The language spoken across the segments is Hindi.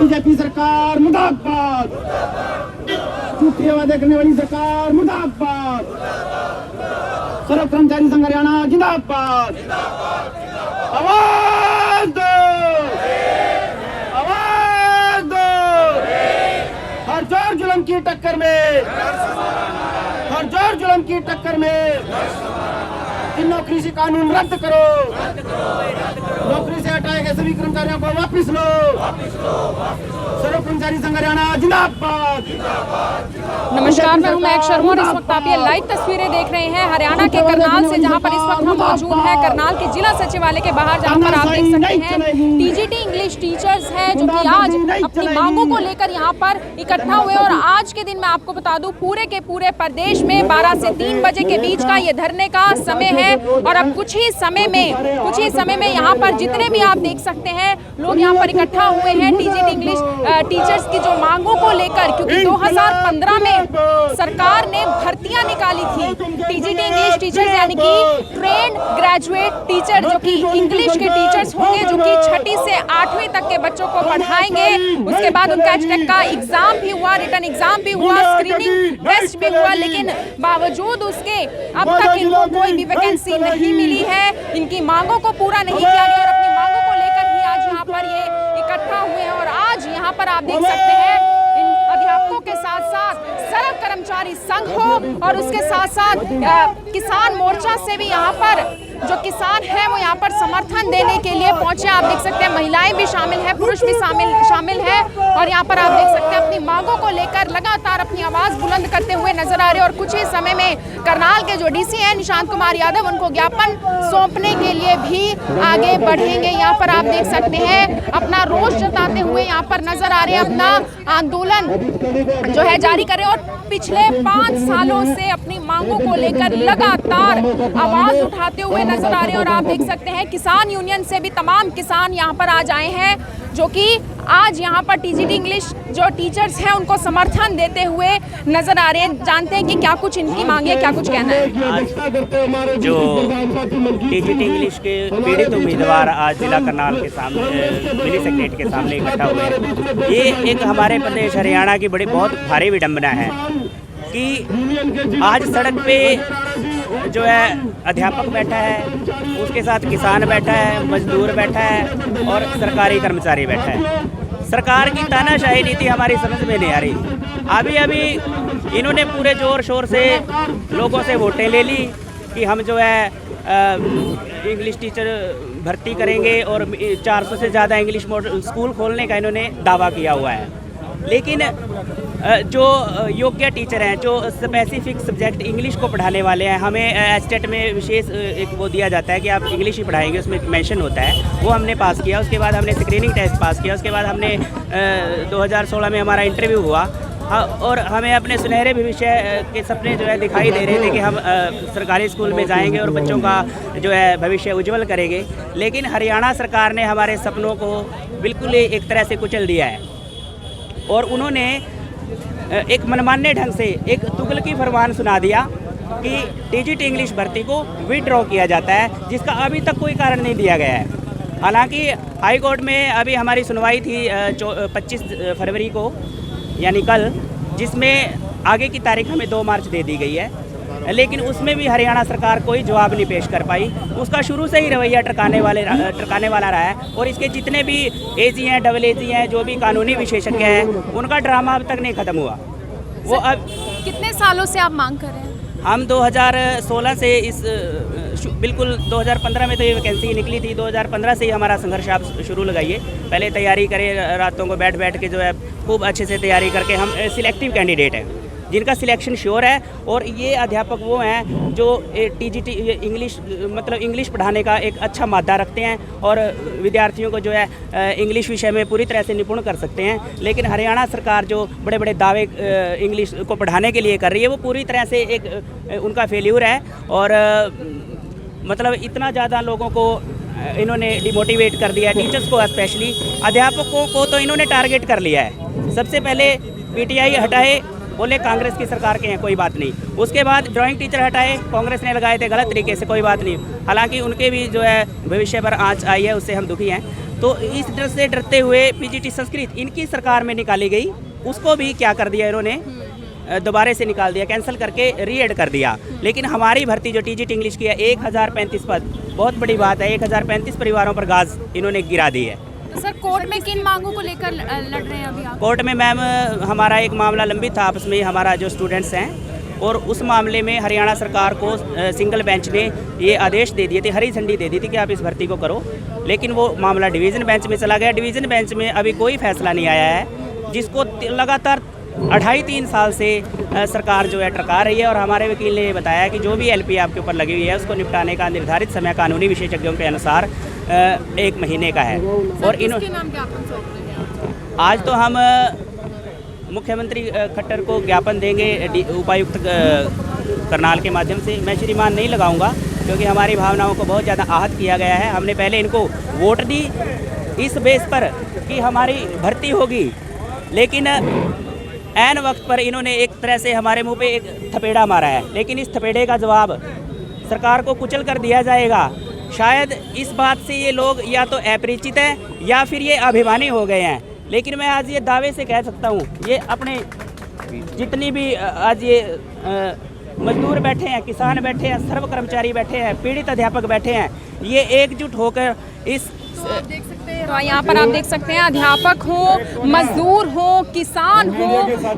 बीजेपी सरकार मुर्दाबाद, झूठे वादे करने वाली सरकार मुर्दाबाद, सर्व कर्मचारी संघ हरियाणा जिंदाबाद। आवाज दो, आवाज दो। हर जोर जुल्म की टक्कर में, हर जोर जुल्म की टक्कर में नौकरी से कानून रद्द करो, नौकरी से हटाए गए सभी कर्मचारियों को वापस लो। सर्व कर्मचारी संघ हरियाणा जिंदाबाद। नमस्कार, मैं हूं महक शर्मा और इस वक्त आप ये लाइव तस्वीरें देख रहे हैं हरियाणा के करनाल से, जहां पर इस वक्त हम मौजूद हैं करनाल के जिला सचिवालय के बाहर, जहां पर आप देख सकते हैं टीजीटी इंग्लिश टीचर्स हैं जो कि आज अपनी मांगों को लेकर यहां पर इकट्ठा हुए। और आज के दिन मैं आपको बता दूं, पूरे के पूरे प्रदेश में 12 से 3 बजे के बीच का ये धरने का समय है। और अब कुछ ही समय में यहाँ पर जितने भी आप देख सकते हैं लोग यहाँ पर इकट्ठा हुए हैं टीजीटी इंग्लिश टीचर्स की जो मांगों को लेकर, क्योंकि 2015 में सरकार ने भर्तियां निकाली थी टीजीटी इंग्लिश टीचर्स, यानी कि ट्रेंड ग्रेजुएट टीचर, जो कि इंग्लिश के टीचर्स होंगे, जो कि 6ठी से 8वीं तक के बच्चों को पढ़ाएंगे। उसके बाद उनका एचटेक का एग्जाम भी हुआ, रिटर्न एग्जाम भी हुआ, स्क्रीनिंग टेस्ट भी हुआ, लेकिन बावजूद उसके अब तक इनको कोई भी वैकेंसी नहीं मिली है। इनकी मांगों को पूरा नहीं किया गया और अपनी मांगों को लेकर ही आज यहाँ पर ये इकट्ठा हुए हैं। और आज यहाँ पर आप देख सकते हैं इन अध्यापकों के साथ साथ सर्व कर्मचारी संघ हो और उसके साथ साथ किसान मोर्चा से भी यहाँ पर जो किसान है वो यहाँ पर समर्थन देने के लिए पहुंचे। आप देख सकते हैं महिलाएं भी शामिल हैं, पुरुष भी शामिल है और यहाँ पर आप देख सकते हैं अपनी मांगों को लेकर लगातार अपनी आवाज बुलंद करते हुए नजर आ रहे हैं। और कुछ ही समय में करनाल के जो डीसी हैं निशांत कुमार यादव, उनको ज्ञापन सौंपने के लिए भी आगे बढ़ेंगे। यहाँ पर आप देख सकते हैं अपना रोष जताते हुए यहाँ पर नजर आ रहे हैं, अपना आंदोलन जो है जारी करें। और पिछले 5 सालों से अपनी मांगों को लेकर लगातार आवाज उठाते हुए नजर आ रहे हैं। और आप देख सकते हैं किसान यूनियन से भी तमाम किसान यहाँ पर आज आए हैं, जो कि आज यहाँ पर टीजीटी इंग्लिश जो टीचर्स हैं उनको समर्थन देते हुए नजर आ रहे हैं। जानते हैं कि क्या कुछ इनकी मांगे, क्या कुछ कहना है। आज जो टीजीटी इंग्लिश के पीड़ित उम्मीदवार आज जिला करनाल के सामने मिनी सेक्रेटरी के सामने इकट्ठा हुए हैं, ये एक हमारे प्रदेश हरियाणा की बड़ी बहुत भारी विडंबना है कि आज सड़क पे जो है अध्यापक बैठा है, उसके साथ किसान बैठा है, मजदूर बैठा है और सरकारी कर्मचारी बैठा है। सरकार की तानाशाही नीति हमारी समझ में नहीं आ रही। अभी इन्होंने पूरे जोर शोर से लोगों से वोटें ले ली कि हम जो है इंग्लिश टीचर भर्ती करेंगे और 400 से ज़्यादा इंग्लिश स्कूल खोलने का इन्होंने दावा किया हुआ है। लेकिन जो योग्य टीचर हैं, जो स्पेसिफिक सब्जेक्ट इंग्लिश को पढ़ाने वाले हैं, हमें एचटेट में विशेष एक वो दिया जाता है कि आप इंग्लिश ही पढ़ाएंगे, उसमें मेंशन होता है, वो हमने पास किया। उसके बाद हमने स्क्रीनिंग टेस्ट पास किया। उसके बाद हमने 2016 में हमारा इंटरव्यू हुआ और हमें अपने सुनहरे भविष्य के सपने जो है दिखाई दे रहे थे कि हम सरकारी स्कूल में जाएंगे और बच्चों का जो है भविष्य उज्जवल करेंगे। लेकिन हरियाणा सरकार ने हमारे सपनों को बिल्कुल एक तरह से कुचल दिया है और उन्होंने एक मनमाने ढंग से एक तुगलकी फरमान सुना दिया कि टीजीटी इंग्लिश भर्ती को विड्रॉ किया जाता है, जिसका अभी तक कोई कारण नहीं दिया गया है। हालांकि हाई कोर्ट में अभी हमारी सुनवाई थी 25 फरवरी को, यानी कल, जिसमें आगे की तारीख हमें 2 मार्च दे दी गई है, लेकिन उसमें भी हरियाणा सरकार कोई जवाब नहीं पेश कर पाई। उसका शुरू से ही रवैया टरकाने वाला रहा है और इसके जितने भी एजी हैं, डबल एजी हैं, जो भी कानूनी विशेषज्ञ हैं, उनका ड्रामा अब तक नहीं ख़त्म हुआ। वो अब कितने सालों से आप मांग कर रहे हैं? हम 2016 से इस बिल्कुल 2015 में तो ये वैकेंसी निकली थी, 2015 से ही हमारा संघर्ष आप शुरू लगाइए। पहले तैयारी करें, रातों को बैठ के जो है खूब अच्छे से तैयारी करके हम सिलेक्टिव कैंडिडेट हैं जिनका सिलेक्शन श्योर है। और ये अध्यापक वो हैं जो टीजीटी इंग्लिश मतलब इंग्लिश पढ़ाने का एक अच्छा मादा रखते हैं और विद्यार्थियों को जो है इंग्लिश विषय में पूरी तरह से निपुण कर सकते हैं। लेकिन हरियाणा सरकार जो बड़े बड़े दावे इंग्लिश को पढ़ाने के लिए कर रही है, वो पूरी तरह से एक उनका फेल्यूर है। और मतलब इतना ज़्यादा लोगों को इन्होंने डिमोटिवेट कर दिया है, टीचर्स को स्पेशली, अध्यापकों को तो इन्होंने टारगेट कर लिया है। सबसे पहले पीटीआई हटाए, बोले कांग्रेस की सरकार के हैं, कोई बात नहीं। उसके बाद ड्राइंग टीचर हटाए, कांग्रेस ने लगाए थे गलत तरीके से, कोई बात नहीं। हालांकि उनके भी जो है भविष्य पर आंच आई है, उससे हम दुखी हैं। तो इस डर से डरते हुए पीजीटी संस्कृत इनकी सरकार में निकाली गई, उसको भी क्या कर दिया इन्होंने, दोबारा से निकाल दिया, कैंसिल करके रीएड कर दिया। लेकिन हमारी भर्ती जो टीजीटी इंग्लिश की है 1035 पद, बहुत बड़ी बात है, 1035 परिवारों पर गाज इन्होंने गिरा दी है। तो सर कोर्ट में किन मांगों को लेकर लड़ रहे हैं अभी आप? कोर्ट में मैम हमारा एक मामला लंबित था आपस में, हमारा जो स्टूडेंट्स हैं, और उस मामले में हरियाणा सरकार को सिंगल बेंच ने ये आदेश दे दिए थे, हरी झंडी दे दी थी कि आप इस भर्ती को करो। लेकिन वो मामला डिवीज़न बेंच में चला गया। डिवीज़न बेंच में अभी कोई फैसला नहीं आया है, जिसको लगातार 2.5-3 साल से सरकार जो है टरका रही है। और हमारे वकील ने ये बताया कि जो भी एलपी आपके ऊपर लगी हुई है उसको निपटाने का निर्धारित समय कानूनी विशेषज्ञों के अनुसार 1 महीने का है। और आज तो हम मुख्यमंत्री खट्टर को ज्ञापन देंगे उपायुक्त करनाल के माध्यम से। मैं श्रीमान नहीं लगाऊंगा क्योंकि हमारी भावनाओं को बहुत ज़्यादा आहत किया गया है। हमने पहले इनको वोट दी इस बेस पर कि हमारी भर्ती होगी, लेकिन ऐन वक्त पर इन्होंने एक तरह से हमारे मुंह पे एक थपेड़ा मारा है। लेकिन इस थपेड़े का जवाब सरकार को कुचल कर दिया जाएगा। शायद इस बात से ये लोग या तो अपरिचित हैं या फिर ये अभिमानी हो गए हैं। लेकिन मैं आज ये दावे से कह सकता हूँ, ये अपने जितनी भी आज ये मजदूर बैठे हैं, किसान बैठे हैं, सर्व कर्मचारी बैठे हैं, पीड़ित अध्यापक बैठे हैं, ये एकजुट होकर इस देख सकते हैं। तो यहाँ पर आप देख सकते हैं अध्यापक हो, मजदूर हो, किसान हो,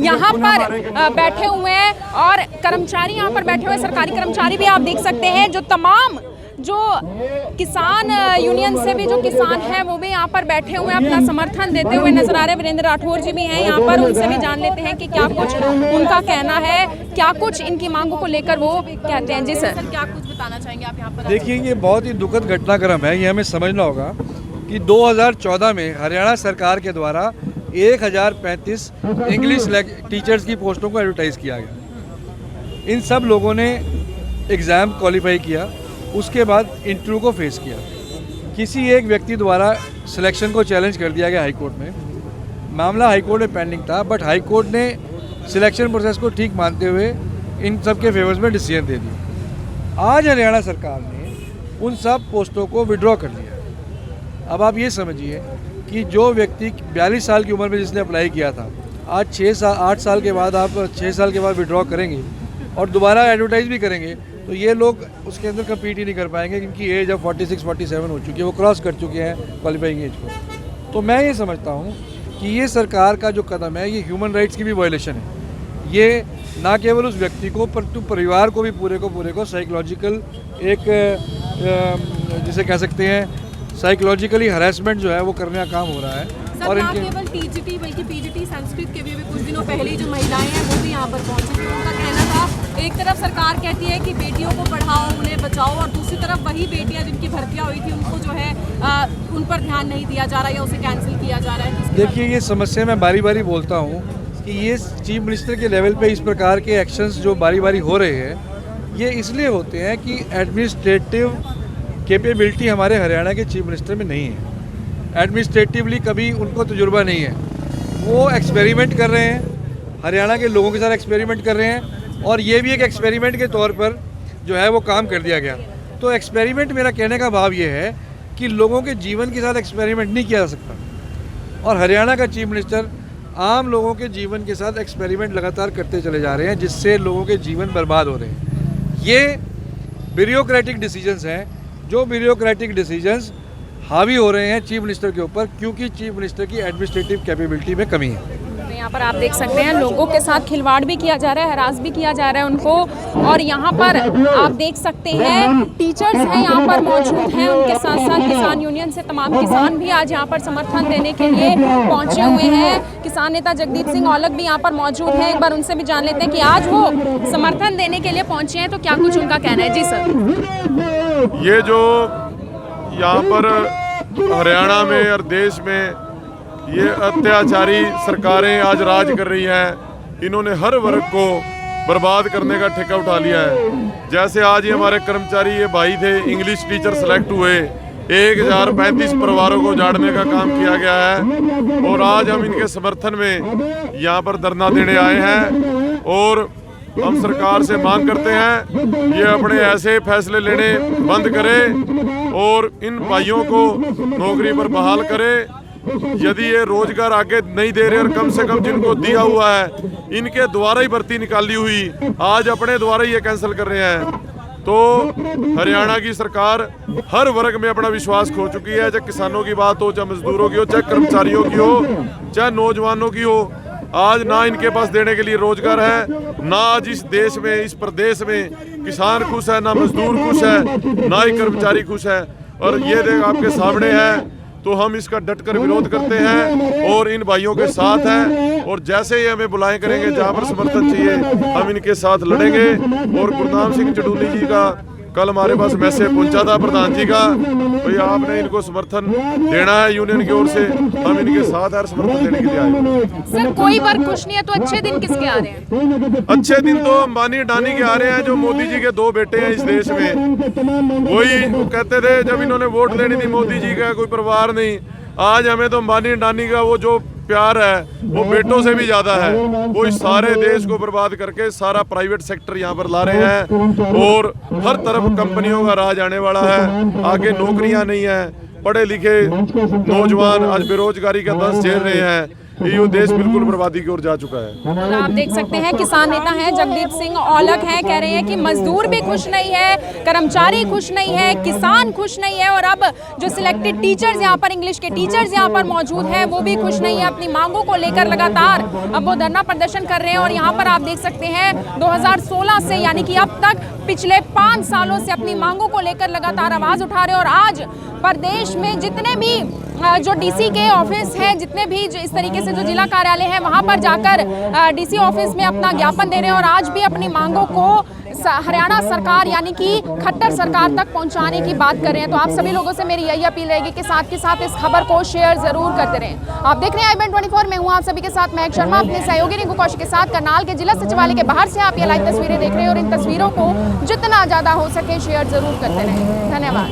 यहाँ पर बैठे हुए हैं, और कर्मचारी यहाँ पर बैठे हुए हैं, सरकारी कर्मचारी भी आप देख सकते हैं। जो तमाम जो किसान यूनियन से भी जो किसान हैं वो भी यहाँ पर बैठे हुए हैं, अपना समर्थन देते हुए नजर आ रहे हैं। वीरेंद्र राठौर जी भी हैं यहाँ पर, उनसे भी जान लेते हैं कि क्या कुछ उनका कहना है, क्या कुछ इनकी मांगों को लेकर वो कहते हैं। जी सर, क्या कुछ बताना चाहेंगे आप यहाँ पर? देखिए, ये बहुत ही दुखद घटनाक्रम है। ये हमें समझना होगा कि 2014 में हरियाणा सरकार के द्वारा 1035 इंग्लिश टीचर्स की पोस्टों को एडवर्टाइज किया गया। इन सब लोगों ने एग्ज़ाम क्वालिफाई किया, उसके बाद इंटरव्यू को फेस किया। किसी एक व्यक्ति द्वारा सिलेक्शन को चैलेंज कर दिया गया हाई कोर्ट में। मामला हाई कोर्ट में पेंडिंग था, बट हाई कोर्ट ने सिलेक्शन प्रोसेस को ठीक मानते हुए इन सब के फेवर्स में डिसीजन दे दिया। आज हरियाणा सरकार ने उन सब पोस्टों को विड्रॉ कर लिया। अब आप ये समझिए कि जो व्यक्ति 42 साल की उम्र में जिसने अप्लाई किया था, आज 8 साल के बाद आप 6 साल के बाद विड्रॉ करेंगे और दोबारा एडवर्टाइज भी करेंगे, तो ये लोग उसके अंदर कम्पीट ही नहीं कर पाएंगे, क्योंकि एज अब 46-47 हो चुकी है, वो क्रॉस कर चुके हैं क्वालिफाइंग एज को। तो मैं ये समझता हूँ कि ये सरकार का जो कदम है, ये ह्यूमन राइट्स की भी वायलेशन है। ये ना केवल उस व्यक्ति को परंतु परिवार को भी पूरे को साइकोलॉजिकल एक जिसे कह सकते हैं साइकोलॉजिकली हरासमेंट जो है वो करने का काम हो रहा है। और इनके केवल टीजीटी बल्कि पीजीटी संस्कृत के भी कुछ दिनों पहले जो महिलाएं हैं वो भी यहाँ पर पहुंची थी। उनका कहना था, एक तरफ सरकार कहती है कि बेटियों को पढ़ाओ, उन्हें बचाओ, और दूसरी तरफ वही बेटियां जिनकी भर्तियां हुई थी उनको जो है उन पर ध्यान नहीं दिया जा रहा है या उसे कैंसिल किया जा रहा है। देखिए, ये समस्या मैं बारी बारी बोलता हूँ कि ये चीफ मिनिस्टर के लेवल पे इस प्रकार के एक्शंस जो बारी बारी हो रहे हैं, ये इसलिए होते हैं कि एडमिनिस्ट्रेटिव कैपेबिलिटी हमारे हरियाणा के चीफ मिनिस्टर में नहीं है। एडमिनिस्ट्रेटिवली कभी उनको तजुर्बा नहीं है। वो एक्सपेरिमेंट कर रहे हैं, हरियाणा के लोगों के साथ एक्सपेरिमेंट कर रहे हैं, और ये भी एक एक्सपेरिमेंट के तौर पर जो है वो काम कर दिया गया। तो एक्सपेरिमेंट, मेरा कहने का भाव ये है कि लोगों के जीवन के साथ एक्सपेरिमेंट नहीं किया जा सकता, और हरियाणा का चीफ मिनिस्टर आम लोगों के जीवन के साथ एक्सपेरिमेंट लगातार करते चले जा रहे हैं, जिससे लोगों के जीवन बर्बाद हो रहे हैं। ये ब्यूरोक्रेटिक डिसीजंस हैं, जो ब्यूरोक्रेटिक डिसीजंस हावी हो रहे हैं चीफ मिनिस्टर के ऊपर, क्योंकि चीफ मिनिस्टर की एडमिनिस्ट्रेटिव कैपेबिलिटी में कमी है। तो यहाँ पर आप देख सकते हैं लोगों के साथ खिलवाड़ भी किया जा रहा है, हरास भी किया जा रहा है उनको। और यहाँ पर आप देख सकते हैं टीचर्स हैं यहाँ पर मौजूद हैं, उनके साथ साथ किसान यूनियन से तमाम किसान भी आज यहाँ पर समर्थन देने के लिए पहुँचे हुए हैं। किसान नेता जगदीप सिंह औलख भी यहाँ पर मौजूद हैं, एक बार उनसे भी जान लेते हैं कि आज वो समर्थन देने के लिए पहुँचे हैं तो क्या कुछ उनका कहना है। जी सर, ये जो यहाँ पर हरियाणा में और देश में ये अत्याचारी सरकारें आज राज कर रही हैं, इन्होंने हर वर्ग को बर्बाद करने का ठेका उठा लिया है। जैसे आज ये हमारे कर्मचारी ये भाई थे, इंग्लिश टीचर सेलेक्ट हुए, 1035 परिवारों को उजाड़ने का काम किया गया है, और आज हम इनके समर्थन में यहाँ पर धरना देने आए हैं। और हम सरकार से मांग करते हैं ये अपने ऐसे फैसले लेने बंद करे और इन भाइयों को नौकरी पर बहाल करे। यदि ये रोजगार आगे नहीं दे रहे और कम से कम जिनको दिया हुआ है इनके द्वारा ही भर्ती निकाली हुई आज अपने द्वारा ही ये कैंसिल कर रहे हैं, तो हरियाणा की सरकार हर वर्ग में अपना विश्वास खो चुकी है। चाहे किसानों की बात हो, चाहे मजदूरों की हो, चाहे कर्मचारियों की हो, चाहे नौजवानों की हो, आज ना इनके पास देने के लिए रोजगार है, ना आज इस देश में, इस प्रदेश में किसान खुश है, ना मजदूर खुश है, ना ही कर्मचारी खुश है। और ये देख आपके सामने है, तो हम इसका डटकर विरोध करते हैं और इन भाइयों के साथ हैं। और जैसे ही हमें बुलाएं करेंगे, जहां पर समर्थन चाहिए हम इनके साथ लड़ेंगे। और गुरनाम सिंह चडूली जी का कल हमारे पास मैसेज पहुंचा था प्रधान जी का, भाई आपने इनको समर्थन देना है यूनियन की ओर से, हम इनके साथ हर समर्थन देने के लिए आए। सर कोई वर्ग खुश नहीं है तो अच्छे दिन किसके आ रहे हैं? अच्छे दिन तो अंबानी अडानी के आ रहे हैं, जो मोदी जी के दो बेटे हैं इस देश में। वही कहते थे जब इन्होंने वोट लेनी थी, मोदी जी का कोई परिवार नहीं। आज हमें तो अंबानी अडानी का वो जो प्यार है वो बेटों से भी ज्यादा है। वो इस सारे देश को बर्बाद करके सारा प्राइवेट सेक्टर यहाँ पर ला रहे हैं और हर तरफ कंपनियों का राज आने वाला है। आगे नौकरियां नहीं है, पढ़े लिखे नौजवान आज बेरोजगारी का दंश झेल रहे हैं। ये देश बिल्कुल बर्बादी की ओर जा चुका है। और आप देख सकते हैं किसान नेता हैं जगदीप सिंह औलख हैं, कह रहे हैं कि मजदूर भी खुश नहीं है, कर्मचारी खुश नहीं है, किसान खुश नहीं है और अब जो सिलेक्टेड टीचर्स यहाँ पर, इंग्लिश के टीचर्स यहाँ पर मौजूद हैं, वो भी खुश नहीं है। अपनी मांगों को लेकर लगातार अब वो धरना प्रदर्शन कर रहे हैं। और यहाँ पर आप देख सकते हैं 2016 से यानी कि अब तक पिछले 5 सालों से अपनी मांगों को लेकर लगातार आवाज उठा रहे हैं। और आज प्रदेश में जितने भी जो डीसी के ऑफिस हैं, जितने भी जो इस तरीके से जो जिला कार्यालय है वहां पर जाकर डीसी ऑफिस में अपना ज्ञापन दे रहे हैं और आज भी अपनी मांगों को हरियाणा सरकार यानी कि खट्टर सरकार तक पहुंचाने की बात कर रहे हैं। तो आप सभी लोगों से मेरी यही अपील रहेगी कि साथ के साथ इस खबर को शेयर जरूर करते रहें। आप देख रहे हैं IBN24, मैं हूं आप सभी के साथ महक शर्मा, अपने सहयोगी रिंकू कौशिक के साथ। करनाल के जिला सचिवालय के बाहर से आप ये लाइव तस्वीरें देख रहे हैं और इन तस्वीरों को जितना ज्यादा हो सके शेयर जरूर करते रहें। धन्यवाद।